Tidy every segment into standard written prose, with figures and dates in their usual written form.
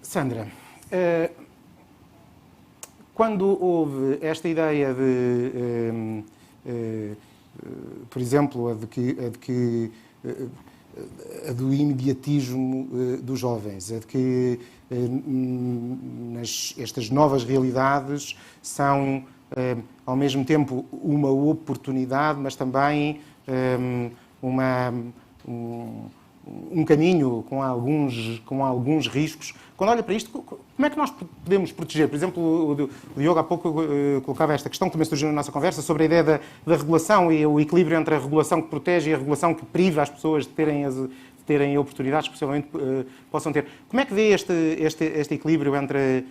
Sandra, quando houve esta ideia de, por exemplo, a do imediatismo dos jovens, a de que estas novas realidades são, ao mesmo tempo, uma oportunidade, mas também um caminho com alguns riscos. Quando olha para isto, como é que nós podemos proteger? Por exemplo, o Diogo há pouco colocava esta questão, que também surgiu na nossa conversa, sobre a ideia da regulação e o equilíbrio entre a regulação que protege e a regulação que priva as pessoas de terem oportunidades que possivelmente possam ter. Como é que vê este equilíbrio entre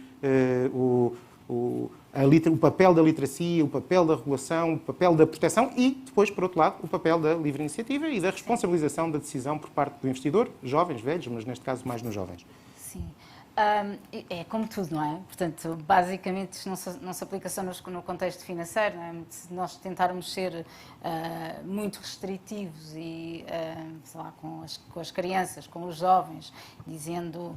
o papel da literacia, o papel da regulação, o papel da proteção e, depois, por outro lado, o papel da livre iniciativa e da responsabilização da decisão por parte do investidor, jovens, velhos, mas neste caso mais nos jovens? Sim. É como tudo, não é? Portanto, basicamente isto não se aplica só no contexto financeiro, não é? Se nós tentarmos ser muito restritivos e, sei lá, com as crianças, com os jovens, dizendo,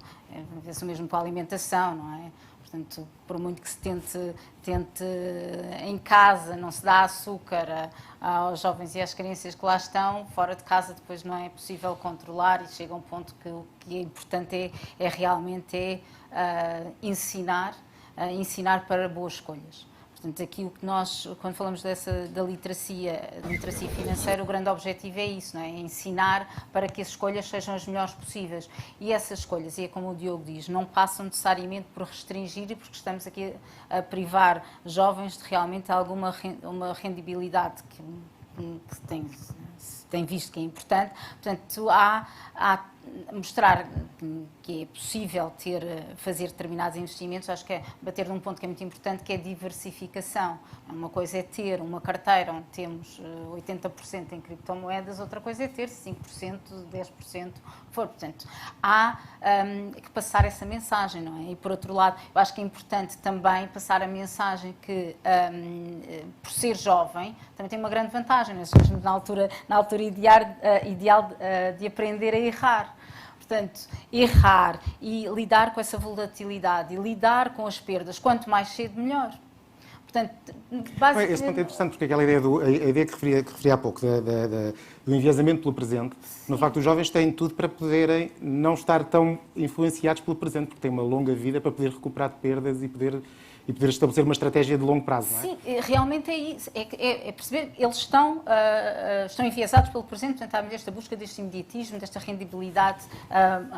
o mesmo com a alimentação, não é? Portanto, por muito que se tente em casa, não se dá açúcar aos jovens e às crianças que lá estão, fora de casa depois não é possível controlar e chega a um ponto que o que é importante é realmente ensinar para boas escolhas. Portanto, aqui o que nós, quando falamos da literacia financeira, o grande objetivo é isso, não é? É ensinar para que as escolhas sejam as melhores possíveis. E essas escolhas, e é como o Diogo diz, não passam necessariamente por restringir e porque estamos aqui a privar jovens de realmente alguma uma rendibilidade que tem visto que é importante. Portanto, há mostrar que é possível fazer determinados investimentos. Acho que é bater num ponto que é muito importante, que é a diversificação. Uma coisa é ter uma carteira onde temos 80% em criptomoedas, outra coisa é ter 5%, 10%, Portanto, há que passar essa mensagem, não é? E, por outro lado, eu acho que é importante também passar a mensagem que, por ser jovem, também tem uma grande vantagem. Nós estamos na altura ideal de aprender a errar. Portanto, errar e lidar com essa volatilidade e lidar com as perdas, quanto mais cedo, melhor. Portanto, basicamente... Esse ponto é interessante, porque aquela ideia, a ideia que referi há pouco, do enviesamento pelo presente, no facto, os jovens têm tudo para poderem não estar tão influenciados pelo presente, porque têm uma longa vida para poder recuperar perdas e poder estabelecer uma estratégia de longo prazo, não é? Sim, realmente é isso. É perceber, eles estão enviesados pelo presente, portanto, há esta busca deste imediatismo, desta rendibilidade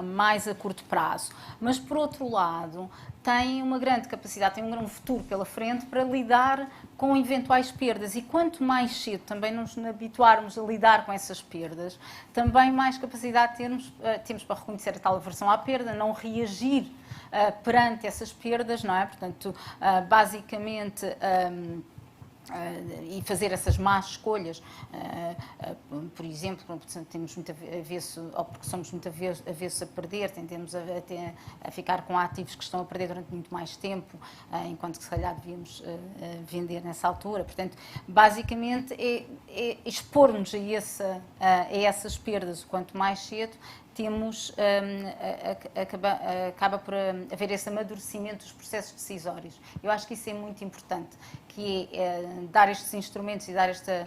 mais a curto prazo. Mas, por outro lado, têm uma grande capacidade, têm um grande futuro pela frente para lidar com eventuais perdas. E quanto mais cedo também nos habituarmos a lidar com essas perdas, também mais capacidade temos para reconhecer a tal aversão à perda, não reagir perante essas perdas, não é? Portanto, basicamente, e fazer essas más escolhas, por exemplo, temos muito avesso, ou porque somos muito avessos a perder, tendemos a ficar com ativos que estão a perder durante muito mais tempo, enquanto que se calhar devíamos vender nessa altura. Portanto, basicamente é expor-nos a essas perdas o quanto mais cedo. Acaba por haver esse amadurecimento dos processos decisórios. Eu acho que isso é muito importante, que é dar estes instrumentos e dar esta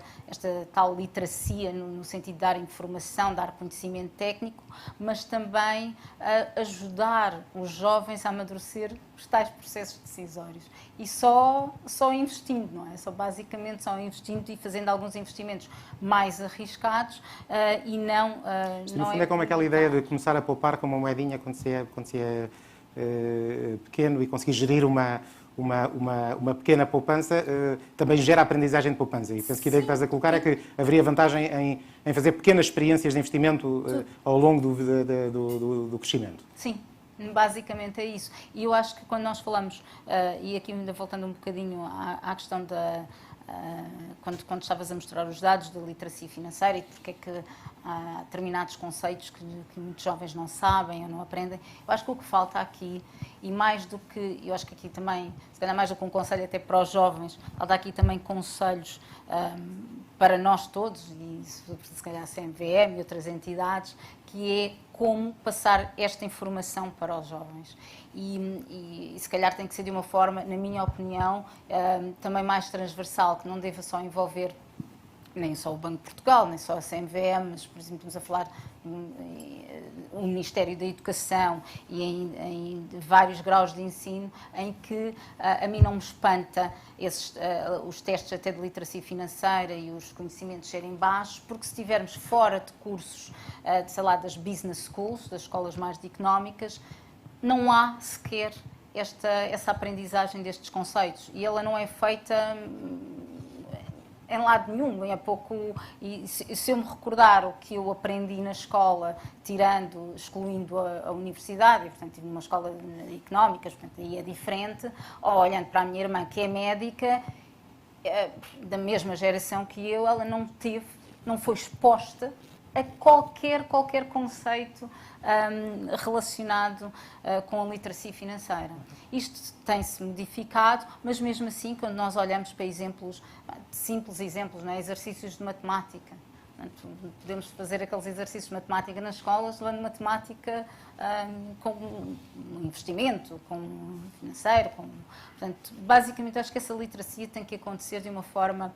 tal literacia, no sentido de dar informação, dar conhecimento técnico, mas também ajudar os jovens a amadurecer os tais processos decisórios. E só investindo, não é? Basicamente só investindo e fazendo alguns investimentos mais arriscados e não... No fundo é como aquela ideia de começar a poupar com uma moedinha quando se é pequeno e conseguir gerir uma pequena poupança, também gera aprendizagem de poupança. E penso que a ideia que estás a colocar é que haveria vantagem em fazer pequenas experiências de investimento ao longo do crescimento. Sim. Basicamente é isso. E eu acho que quando nós falamos, e aqui ainda voltando um bocadinho à questão quando estavas a mostrar os dados da literacia financeira e porque é que há determinados conceitos que muitos jovens não sabem ou não aprendem, eu acho que o que falta aqui, e mais do que, eu acho que aqui também, se calhar mais do que um conselho até para os jovens, falta aqui também conselhos para nós todos, e e se calhar a CMVM e outras entidades, que é como passar esta informação para os jovens. E se calhar tem que ser de uma forma, na minha opinião, também mais transversal, que não deva só envolver nem só o Banco de Portugal, nem só a CMVM, mas, por exemplo, estamos a falar o Ministério da Educação e em vários graus de ensino, em que a mim não me espanta os testes até de literacia financeira e os conhecimentos serem baixos, porque se estivermos fora de cursos, sei lá, das business schools, das escolas mais económicas, não há sequer essa aprendizagem destes conceitos. E ela não é feita em lado nenhum, é pouco. E se eu me recordar o que eu aprendi na escola, excluindo a universidade, e, portanto, tive numa escola económica, portanto, aí é diferente, ou olhando para a minha irmã, que é médica, da mesma geração que eu, ela não foi exposta a qualquer conceito relacionado com a literacia financeira. Isto tem-se modificado, mas mesmo assim, quando nós olhamos para simples exemplos, não é? Exercícios de matemática. Portanto, podemos fazer aqueles exercícios de matemática nas escolas, levando matemática com investimento, com financeiro. Portanto, basicamente, acho que essa literacia tem que acontecer de uma forma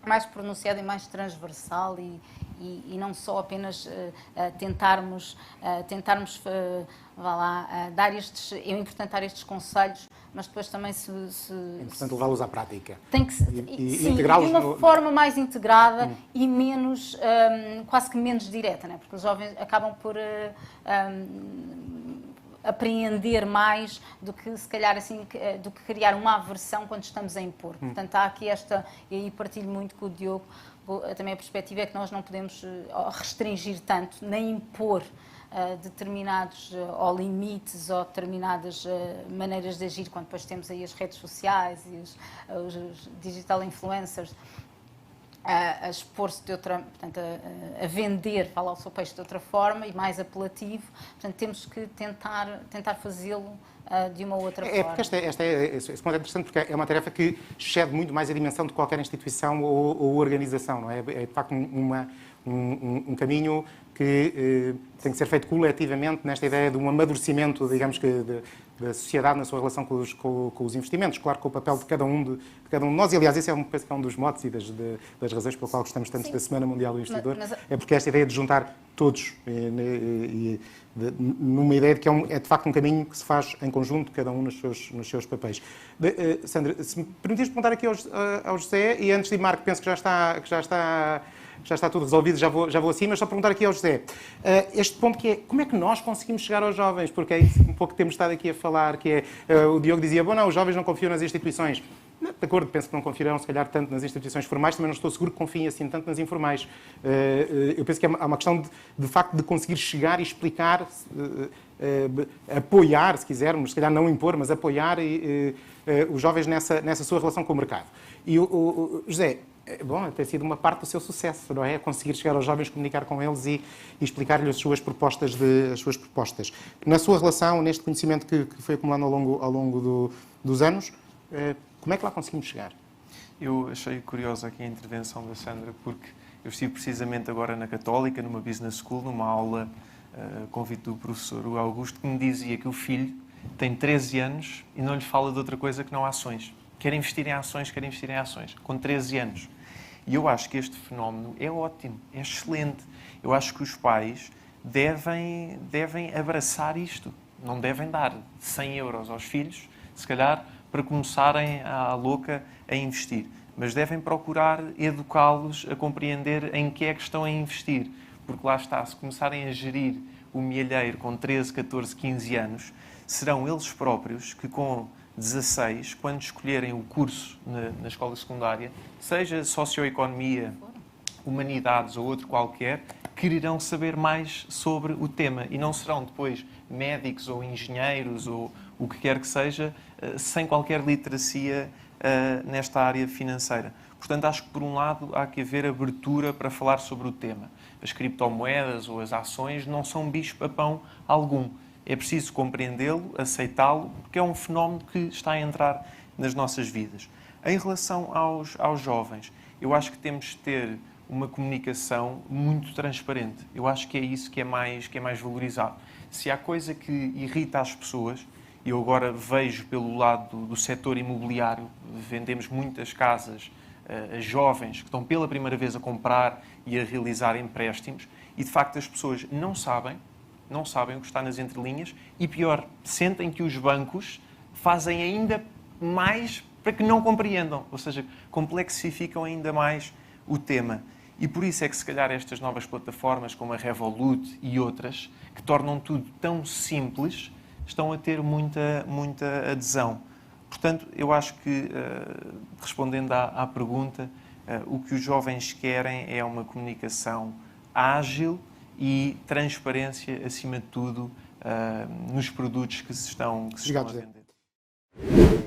mais pronunciada e mais transversal e não só apenas tentarmos dar é importante dar estes conselhos, mas depois também é importante levá-los à prática. Tem que e integrá-los de uma forma mais integrada e menos, quase que menos direta, né? Porque os jovens acabam por apreender mais do que, se calhar, assim, do que criar uma aversão quando estamos a impor. Portanto, há aqui e aí partilho muito com o Diogo, também a perspectiva é que nós não podemos restringir tanto, nem impor determinados ou limites ou determinadas maneiras de agir, quando depois temos aí as redes sociais e os digital influencers a expor-se de outra, portanto, a vender, falar o seu peixe de outra forma e mais apelativo. Portanto, temos que tentar fazê-lo de uma outra forma. Porque esse ponto é interessante, porque é uma tarefa que excede muito mais a dimensão de qualquer instituição ou organização, não é? É, de facto, um caminho que tem que ser feito coletivamente nesta ideia de um amadurecimento, digamos que, da sociedade na sua relação com os investimentos. Claro, com o papel de cada um de nós, e aliás, esse é um dos motes e das razões pela qual gostamos tanto da Semana Mundial do Investidor, é porque esta ideia de juntar todos numa ideia de que é de facto um caminho que se faz em conjunto, cada um nos seus papéis. Sandra, se me permitires perguntar aqui ao José, e antes de Marco, penso que já está tudo resolvido, já vou assim, mas só perguntar aqui ao José. Este ponto que é, como é que nós conseguimos chegar aos jovens? Porque é isso um pouco que temos estado aqui a falar, que é, o Diogo dizia, os jovens não confiam nas instituições. De acordo, penso que não confiarão, se calhar, tanto nas instituições formais, também não estou seguro que confiem assim tanto nas informais. Eu penso que há uma questão, de facto, de conseguir chegar e explicar, apoiar, se quisermos, se calhar não impor, mas apoiar os jovens nessa sua relação com o mercado. E o José, bom, tem sido uma parte do seu sucesso, não é? Conseguir chegar aos jovens, comunicar com eles e explicar-lhes as suas propostas. Na sua relação, neste conhecimento que foi acumulando ao longo dos anos, como é que lá conseguimos chegar? Eu achei curiosa aqui a intervenção da Sandra, porque eu estive precisamente agora na Católica, numa Business School, numa aula, convite do professor Augusto, que me dizia que o filho tem 13 anos e não lhe fala de outra coisa que não ações. Quer investir em ações, com 13 anos. E eu acho que este fenómeno é ótimo, é excelente. Eu acho que os pais devem abraçar isto. Não devem dar 100 euros aos filhos, se calhar, para começarem à louca a investir. Mas devem procurar educá-los a compreender em que é que estão a investir. Porque lá está, se começarem a gerir o milheiro com 13, 14, 15 anos, serão eles próprios que com 16, quando escolherem o curso na escola secundária, seja socioeconomia, humanidades ou outro qualquer, quererão saber mais sobre o tema e não serão depois médicos ou engenheiros ou o que quer que seja, sem qualquer literacia nesta área financeira. Portanto, acho que, por um lado, há que haver abertura para falar sobre o tema. As criptomoedas ou as ações não são bicho-papão algum. É preciso compreendê-lo, aceitá-lo, porque é um fenómeno que está a entrar nas nossas vidas. Em relação aos jovens, eu acho que temos de ter uma comunicação muito transparente. Eu acho que é isso que é mais valorizado. Se há coisa que irrita as pessoas, e eu agora vejo pelo lado do setor imobiliário, vendemos muitas casas a jovens que estão pela primeira vez a comprar e a realizar empréstimos, e de facto as pessoas não sabem o que está nas entrelinhas, e pior, sentem que os bancos fazem ainda mais para que não compreendam, ou seja, complexificam ainda mais o tema. E por isso é que se calhar estas novas plataformas como a Revolut e outras, que tornam tudo tão simples, estão a ter muita adesão. Portanto, eu acho que, respondendo à pergunta, o que os jovens querem é uma comunicação ágil e transparência, acima de tudo, nos produtos que se estão a vender.